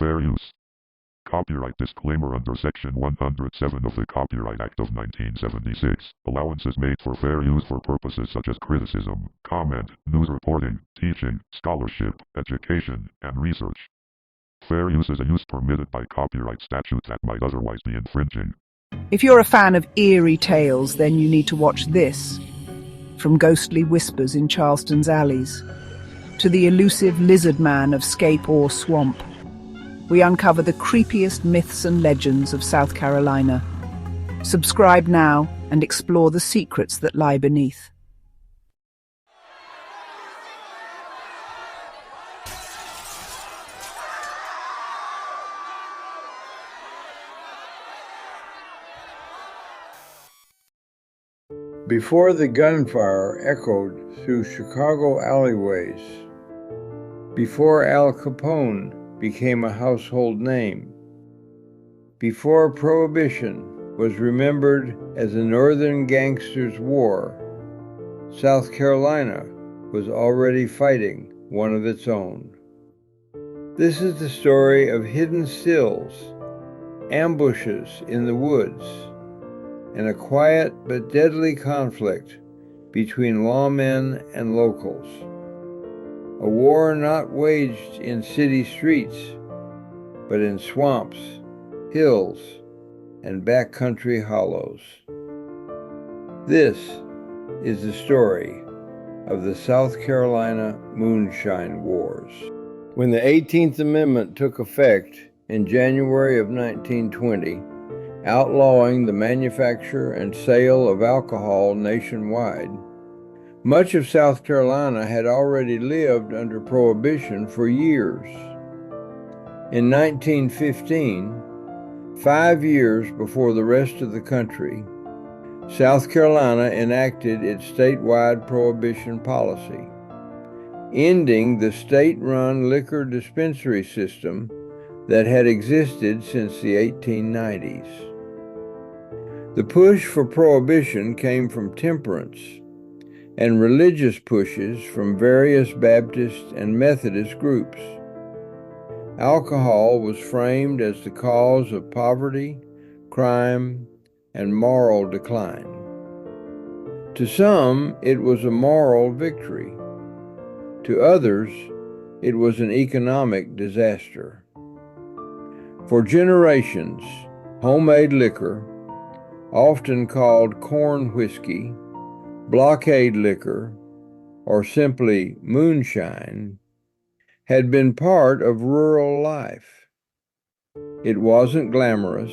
Fair use. Copyright disclaimer under Section 107 of the Copyright Act of 1976. Allowances made for fair use for purposes such as criticism, comment, news reporting, teaching, scholarship, education, and research. Fair use is a use permitted by copyright statute that might otherwise be infringing. If you're a fan of eerie tales, then you need to watch this. From ghostly whispers in Charleston's alleys to the elusive lizard man of Scape or Swamp, we uncover the creepiest myths and legends of South Carolina. Subscribe now and explore the secrets that lie beneath. Before the gunfire echoed through Chicago alleyways, before Al Capone became a household name, before Prohibition was remembered as a Northern gangsters' war, South Carolina was already fighting one of its own. This is the story of hidden stills, ambushes in the woods, and a quiet but deadly conflict between lawmen and locals. A war not waged in city streets, but in swamps, hills, and backcountry hollows. This is the story of the South Carolina Moonshine Wars. When the 18th Amendment took effect in January of 1920, outlawing the manufacture and sale of alcohol nationwide, much of South Carolina had already lived under Prohibition for years. In 1915, 5 years before the rest of the country, South Carolina enacted its statewide prohibition policy, ending the state-run liquor dispensary system that had existed since the 1890s. The push for prohibition came from temperance and religious pushes from various Baptist and Methodist groups. Alcohol was framed as the cause of poverty, crime, and moral decline. To some, it was a moral victory. To others, it was an economic disaster. For generations, homemade liquor, often called corn whiskey, blockade liquor, or simply moonshine, had been part of rural life. It wasn't glamorous.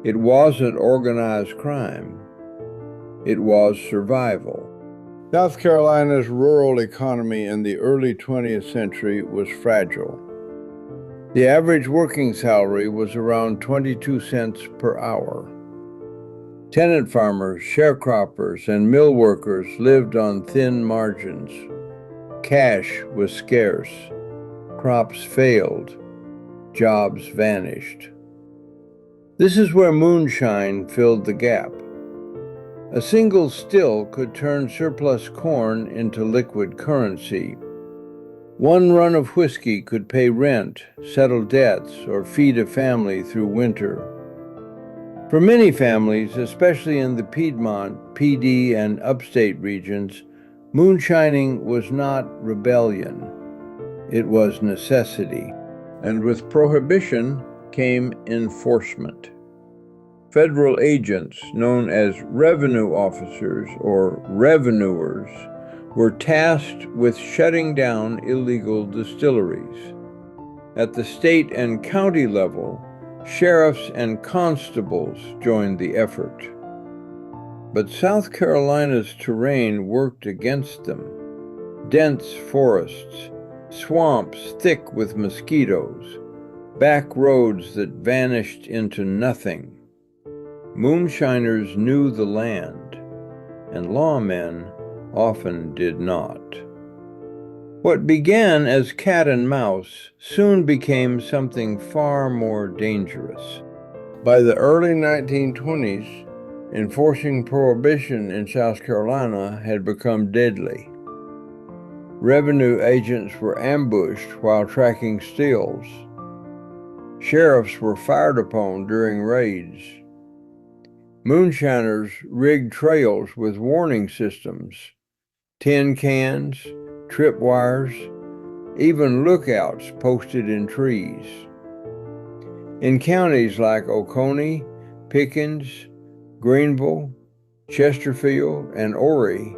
It wasn't organized crime. It was survival. South Carolina's rural economy in the early 20th century was fragile. The average working salary was around 22 cents per hour. Tenant farmers, sharecroppers, and mill workers lived on thin margins. Cash was scarce. Crops failed. Jobs vanished. This is where moonshine filled the gap. A single still could turn surplus corn into liquid currency. One run of whiskey could pay rent, settle debts, or feed a family through winter. For many families, especially in the Piedmont, PD, and upstate regions, moonshining was not rebellion. It was necessity. And with prohibition came enforcement. Federal agents, known as revenue officers or revenuers, were tasked with shutting down illegal distilleries. At the state and county level, sheriffs and constables joined the effort. But South Carolina's terrain worked against them. Dense forests, swamps thick with mosquitoes, back roads that vanished into nothing. Moonshiners knew the land, and lawmen often did not. What began as cat and mouse soon became something far more dangerous. By the early 1920s, enforcing prohibition in South Carolina had become deadly. Revenue agents were ambushed while tracking stills. Sheriffs were fired upon during raids. Moonshiners rigged trails with warning systems, tin cans, tripwires, even lookouts posted in trees. In counties like Oconee, Pickens, Greenville, Chesterfield, and Horry,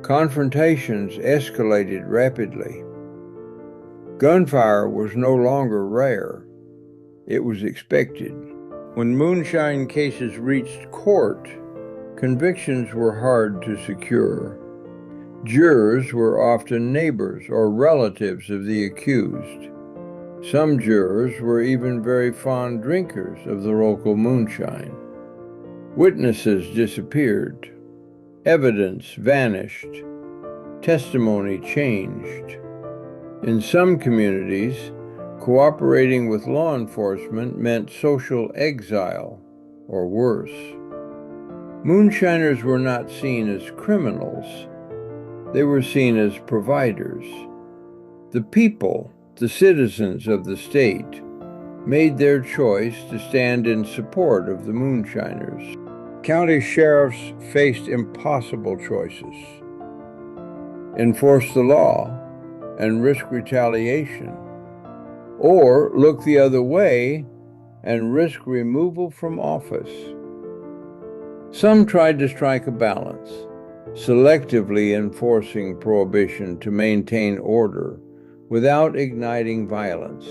confrontations escalated rapidly. Gunfire was no longer rare. It was expected. When moonshine cases reached court, convictions were hard to secure. Jurors were often neighbors or relatives of the accused. Some jurors were even very fond drinkers of the local moonshine. Witnesses disappeared. Evidence vanished. Testimony changed. In some communities, cooperating with law enforcement meant social exile, or worse. Moonshiners were not seen as criminals. They were seen as providers. The people, the citizens of the state, made their choice to stand in support of the moonshiners. County sheriffs faced impossible choices: enforce the law and risk retaliation, or look the other way and risk removal from office. Some tried to strike a balance, selectively enforcing prohibition to maintain order without igniting violence.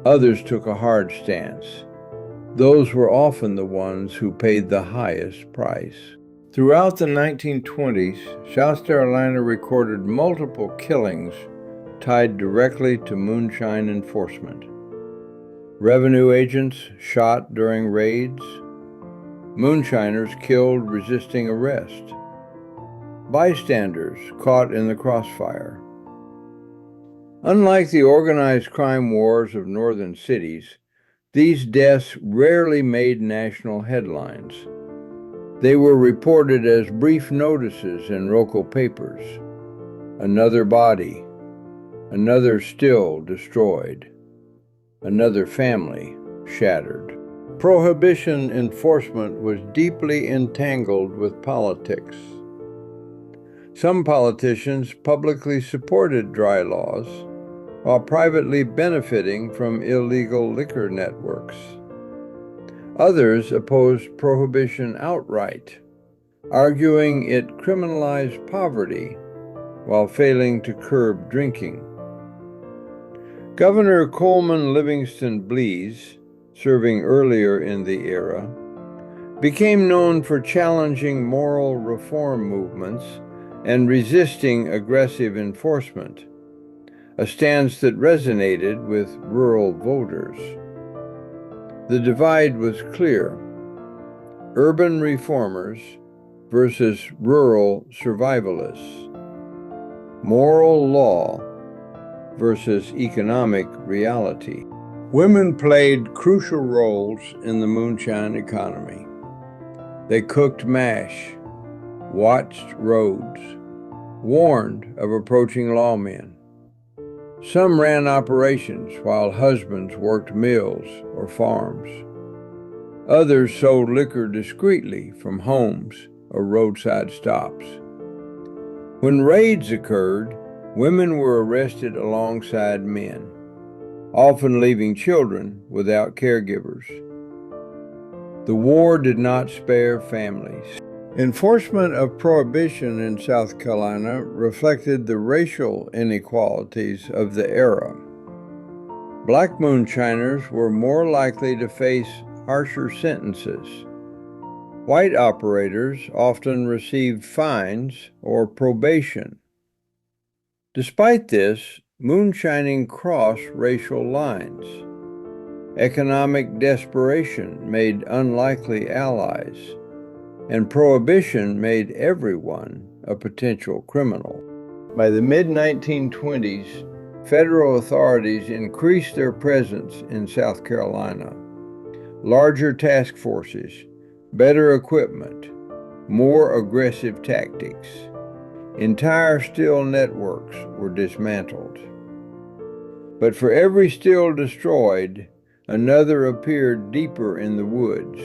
Others took a hard stance. Those were often the ones who paid the highest price. Throughout the 1920s, South Carolina recorded multiple killings tied directly to moonshine enforcement. Revenue agents shot during raids. Moonshiners killed resisting arrest. Bystanders caught in the crossfire. Unlike the organized crime wars of northern cities, these deaths rarely made national headlines. They were reported as brief notices in local papers. Another body, another still destroyed, another family shattered. Prohibition enforcement was deeply entangled with politics. Some politicians publicly supported dry laws, while privately benefiting from illegal liquor networks. Others opposed prohibition outright, arguing it criminalized poverty while failing to curb drinking. Governor Coleman Livingston Blease, serving earlier in the era, became known for challenging moral reform movements and resisting aggressive enforcement, a stance that resonated with rural voters. The divide was clear: urban reformers versus rural survivalists, moral law versus economic reality. Women played crucial roles in the moonshine economy. They cooked mash, watched roads, warned of approaching lawmen. Some ran operations while husbands worked mills or farms. Others sold liquor discreetly from homes or roadside stops. When raids occurred, women were arrested alongside men, often leaving children without caregivers. The war did not spare families. Enforcement of prohibition in South Carolina reflected the racial inequalities of the era. Black moonshiners were more likely to face harsher sentences. White operators often received fines or probation. Despite this, moonshining crossed racial lines. Economic desperation made unlikely allies, and prohibition made everyone a potential criminal. By the mid-1920s, federal authorities increased their presence in South Carolina. Larger task forces, better equipment, more aggressive tactics. Entire still networks were dismantled. But for every still destroyed, another appeared deeper in the woods.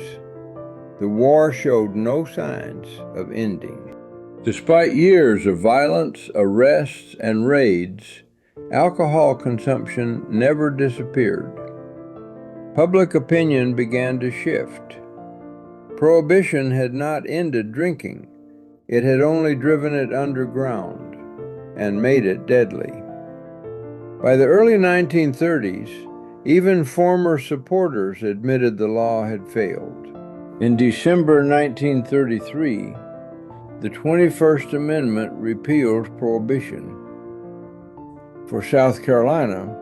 The war showed no signs of ending. Despite years of violence, arrests, and raids, alcohol consumption never disappeared. Public opinion began to shift. Prohibition had not ended drinking. It had only driven it underground and made it deadly. By the early 1930s, even former supporters admitted the law had failed. In December 1933, the 21st Amendment repealed Prohibition. For South Carolina,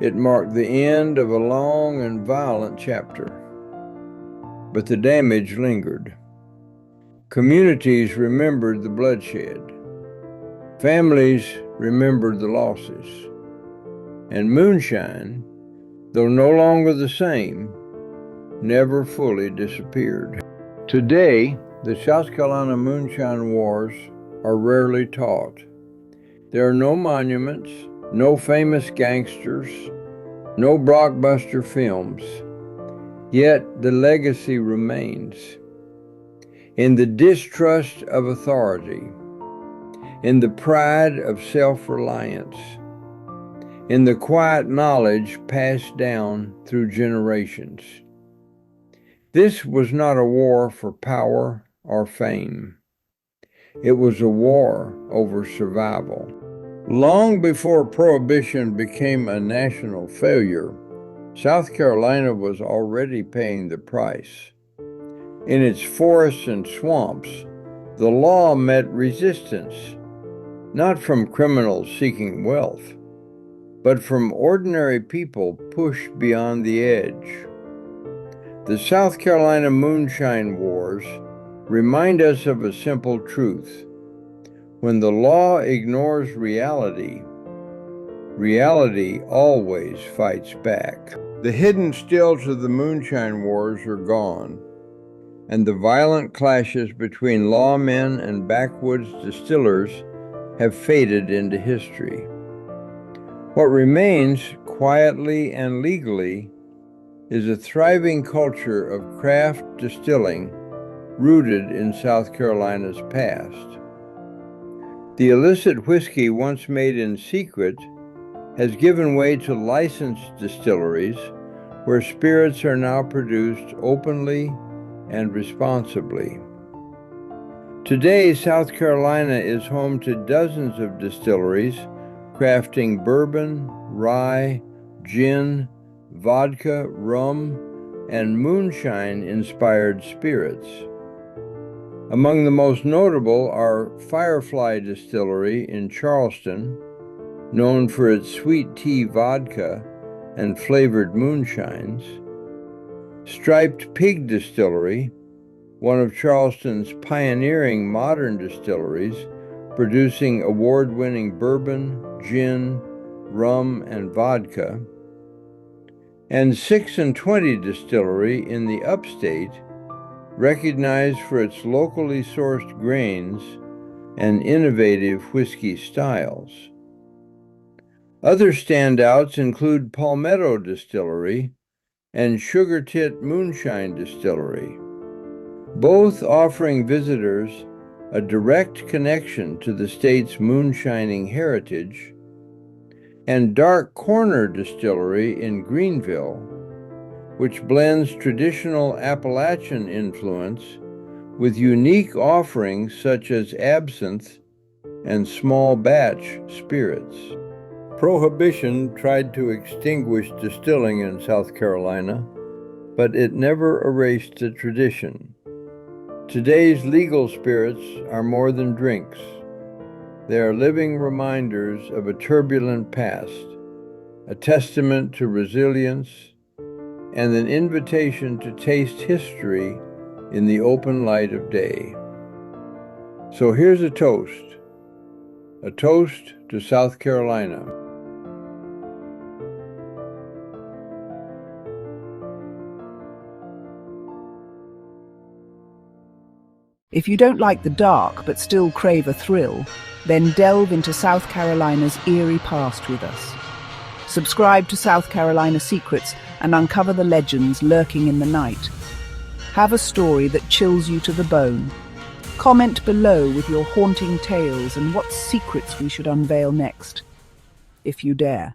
it marked the end of a long and violent chapter. But the damage lingered. Communities remembered the bloodshed. Families remembered the losses. And moonshine, though no longer the same, never fully disappeared. Today, the South Carolina Moonshine Wars are rarely taught. There are no monuments, no famous gangsters, no blockbuster films, yet the legacy remains. In the distrust of authority, in the pride of self-reliance, in the quiet knowledge passed down through generations. This was not a war for power or fame. It was a war over survival. Long before Prohibition became a national failure, South Carolina was already paying the price. In its forests and swamps, the law met resistance, not from criminals seeking wealth, but from ordinary people pushed beyond the edge. The South Carolina Moonshine Wars remind us of a simple truth. When the law ignores reality, reality always fights back. The hidden stills of the Moonshine Wars are gone, and the violent clashes between lawmen and backwoods distillers have faded into history. What remains, quietly and legally, is a thriving culture of craft distilling rooted in South Carolina's past. The illicit whiskey once made in secret has given way to licensed distilleries where spirits are now produced openly and responsibly. Today, South Carolina is home to dozens of distilleries crafting bourbon, rye, gin, vodka, rum, and moonshine-inspired spirits. Among the most notable are Firefly Distillery in Charleston, known for its sweet tea vodka and flavored moonshines, Striped Pig Distillery, one of Charleston's pioneering modern distilleries, producing award-winning bourbon, gin, rum, and vodka, and 6 and 20 Distillery in the upstate, recognized for its locally sourced grains and innovative whiskey styles. Other standouts include Palmetto Distillery and Sugar Tit Moonshine Distillery, both offering visitors a direct connection to the state's moonshining heritage, and Dark Corner Distillery in Greenville, which blends traditional Appalachian influence with unique offerings such as absinthe and small batch spirits. Prohibition tried to extinguish distilling in South Carolina, but it never erased the tradition. Today's legal spirits are more than drinks. They are living reminders of a turbulent past, a testament to resilience, and an invitation to taste history in the open light of day. So here's a toast to South Carolina. If you don't like the dark but still crave a thrill, then delve into South Carolina's eerie past with us. Subscribe to South Carolina Secrets and uncover the legends lurking in the night. Have a story that chills you to the bone. Comment below with your haunting tales and what secrets we should unveil next, if you dare.